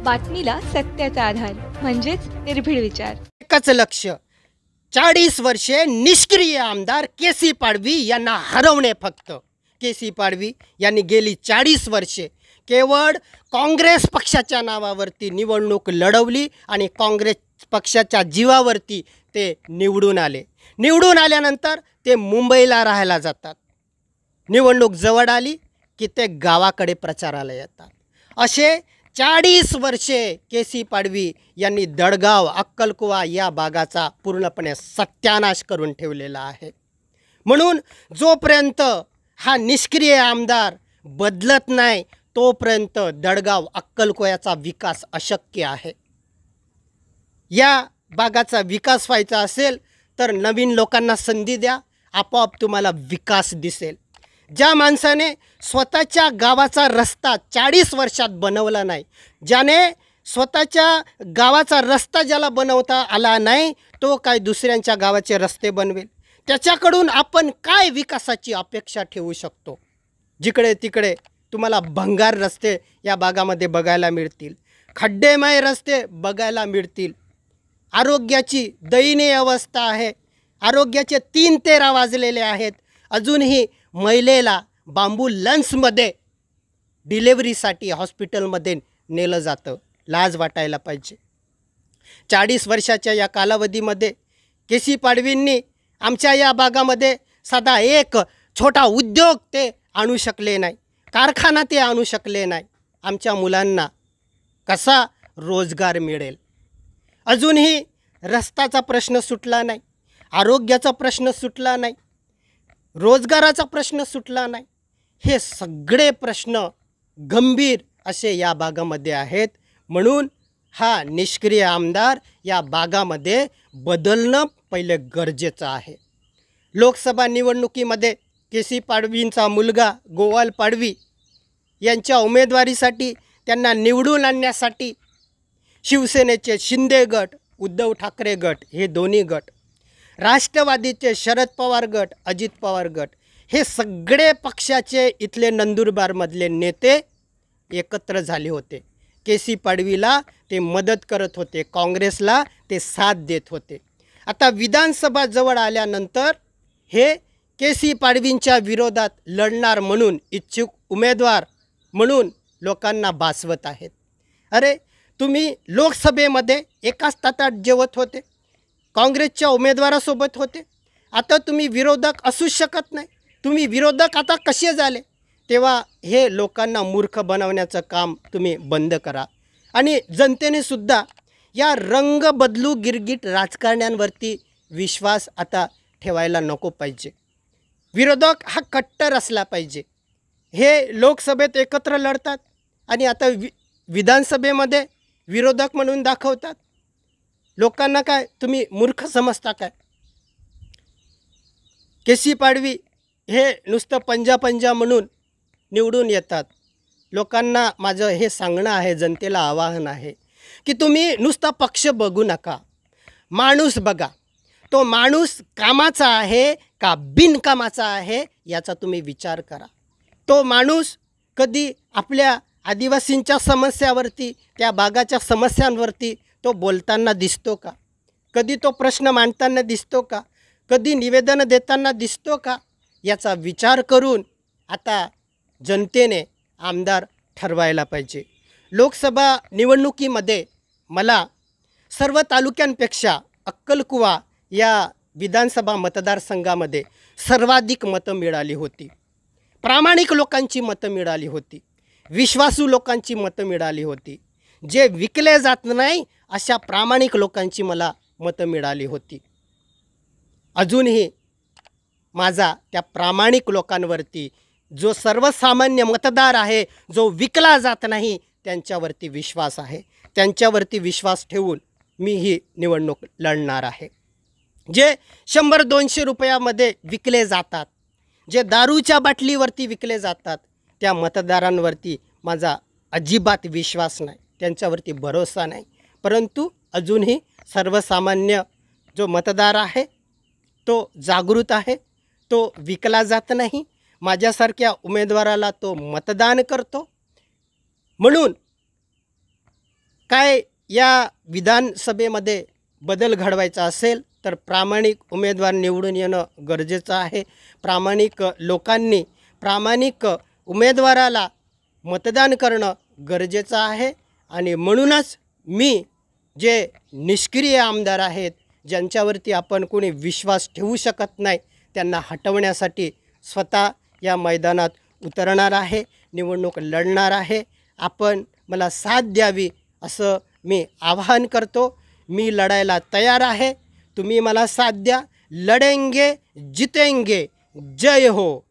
बातमीला सत्याचा आधार म्हणजेच निर्भीड विचार. एकच लक्ष, 40 वर्षे निष्क्रिय आमदार के.सी. पाडवी यांना हरवणे. फक्त के.सी. पाडवी यांनी गेली 40 वर्षे केवळ काँग्रेस पक्षाच्या नावावरती निवडणूक लढवली आणि काँग्रेस पक्षाच्या जीवावरती ते निवडून आले. निवडून आल्यानंतर ते मुंबईला राहायला जातात. निवडणूक जवळ आली की ते गावाकडे प्रचाराला येतात. असे 40 वर्षे के.सी. पाडवी यांनी दडगाव, अक्कलकुवा या भागाचा पूर्णपणे सत्यानाश करून ठेवलेला आहे. म्हणून जोपर्यंत हा निष्क्रिय आमदार बदलत नाही तोपर्यंत दडगाव, अक्कलकुव्याचा विकास अशक्य आहे. या भागाचा विकास व्हायचा असेल तर नवीन लोकांना संधी द्या, आपोआप तुम्हाला विकास दिसेल. ज्या माणसाने स्वतःच्या गावाचा रस्ता 40 वर्षात बनवला नाही, ज्याने स्वतःच्या गावाचा रस्ता ज्याला बनवता आला नाही, तो काय दुसऱ्यांच्या गावाचे रस्ते बनवेल? त्याच्याकडून आपण काय विकासाची अपेक्षा ठेवू शकतो? जिकडे तिकडे तुम्हाला भंगार रस्ते या भागामध्ये बघायला मिळतील, खड्डेमय रस्ते बघायला मिळतील. आरोग्याची दयनीय अवस्था आहे. आरोग्याचे 3-13 वाजलेले आहेत. अजूनही महिलेला बांबू लंचमध्ये डिलेवरीसाठी हॉस्पिटलमध्ये नेलं जातं. लाज वाटायला पाहिजे. 40 वर्षाच्या या कालावधीमध्ये के.सी. पाडवींनी आमच्या या भागामध्ये साधा एक छोटा उद्योग ते आणू शकले नाही, कारखाना ते आणू शकले नाही. आमच्या मुलांना कसा रोजगार मिळेल? अजूनही रस्त्याचा प्रश्न सुटला नाही, आरोग्याचा प्रश्न सुटला नाही, रोजगाराचा प्रश्न सुटला नाही. हे सगळे प्रश्न गंभीर असे या भागामध्ये आहेत. म्हणून हा निष्क्रिय आमदार या भागामध्ये बदलणं पहिले गरजेचं आहे. लोकसभा निवडणुकीमध्ये के.सी. पाडवींचा मुलगा गोवाल पाडवी यांच्या उमेदवारीसाठी, त्यांना निवडून आणण्यासाठी शिवसेनेचे शिंदे गट, उद्धव ठाकरे गट हे दोन्ही गट, राष्ट्रवादीचे शरद पवार गट, अजित पवार गट हे सगळे पक्षाचे इथले नंदुरबारमधले नेते एकत्र झाले होते. के.सी. पाडवीला ते मदत करत होते, काँग्रेसला ते साथ देत होते. आता विधानसभा जवळ आल्यानंतर हे के.सी. पाडवींच्या विरोधात लढणार म्हणून, इच्छुक उमेदवार म्हणून लोकांना भासवत आहेत. अरे तुम्ही लोकसभेमध्ये एकाच ताटात जेवत होते, काँग्रेसच्या उमेदवारासोबत होते. आता तुम्ही विरोधक असूच शकत नाही. तुम्ही विरोधक आता कसे झाले? तेव्हा हे लोकांना मूर्ख बनवण्याचं काम तुम्ही बंद करा. आणि जनतेने सुद्धा या रंग बदलू गिरगिट राजकारण्यांवरती विश्वास आता ठेवायला नको पाहिजे. विरोधक हा कट्टर असला पाहिजे. हे लोकसभेत एकत्र लढतात आणि आता विधानसभेमध्ये विरोधक म्हणून दाखवतात. लोकांना काय तुम्ही मूर्ख समजता काय? के.सी. पाडवी हे नुसतं पंजा म्हणून निवडून येतात. लोकांना माझं हे सांगणं आहे, जनतेला आवाहन आहे की तुम्ही नुसता पक्ष बघू नका, माणूस बघा. तो माणूस कामाचा आहे का बिनकामाचा आहे याचा तुम्ही विचार करा. तो माणूस कधी आपल्या आदिवासींच्या समस्यावरती, त्या भागाच्या समस्यांवरती तो बोलताना दिसतो का? कधी तो प्रश्न मांडताना दिसतो का? कधी निवेदन देताना दिसतो का? याचा विचार करून आता जनतेने आमदार ठरवायला पाहिजे. लोकसभा निवडणुकीमध्ये मला सर्व तालुक्यांपेक्षा अक्कलकुवा या विधानसभा मतदारसंघामध्ये सर्वाधिक मतं मिळाली होती. प्रामाणिक लोकांची मतं मिळाली होती, विश्वासू लोकांची मतं मिळाली होती. जे विकले जात नाही अशा प्रामाणिक लोकांची मला मतं मिळाली होती. अजूनही माझा त्या प्रामाणिक लोकांवरती, जो सर्वसामान्य मतदार आहे, जो विकला जात नाही, त्यांच्यावरती विश्वास आहे. त्यांच्यावरती विश्वास ठेवून मी ही निवडणूक लढणार आहे. जे 100-200 रुपयामध्ये विकले जातात, जे दारूच्या बाटलीवरती विकले जातात, त्या मतदारांवरती माझा अजिबात विश्वास नाही, त्यांच्यावरती भरोसा नाही. परंतु अजूनही सर्वसामान्य जो मतदार आहे तो जागृत आहे, तो विकला जात नाही. माझ्यासारख्या उमेदवाराला तो मतदान करतो. म्हणून काय या विधानसभेमध्ये बदल घडवायचा असेल तर प्रामाणिक उमेदवार निवडून येणं गरजेचं आहे. प्रामाणिक लोकांनी प्रामाणिक उमेदवाराला मतदान करणं गरजेचं आहे. आणि म्हणूनच मी जे निष्क्रिय आमदार आहेत, ज्यांच्यावरती आपण कोणी विश्वास ठेवू शकत नाही, त्यांना हटवण्यासाठी स्वतः या मैदानात उतरणार आहे, निवडणूक लढणार आहे. आपण मला साथ द्यावी असं मी आवाहन करतो. मी लढायला तयार आहे. तुम्ही मला साथ द्या. लढेंगे जितेंगे. जय हो.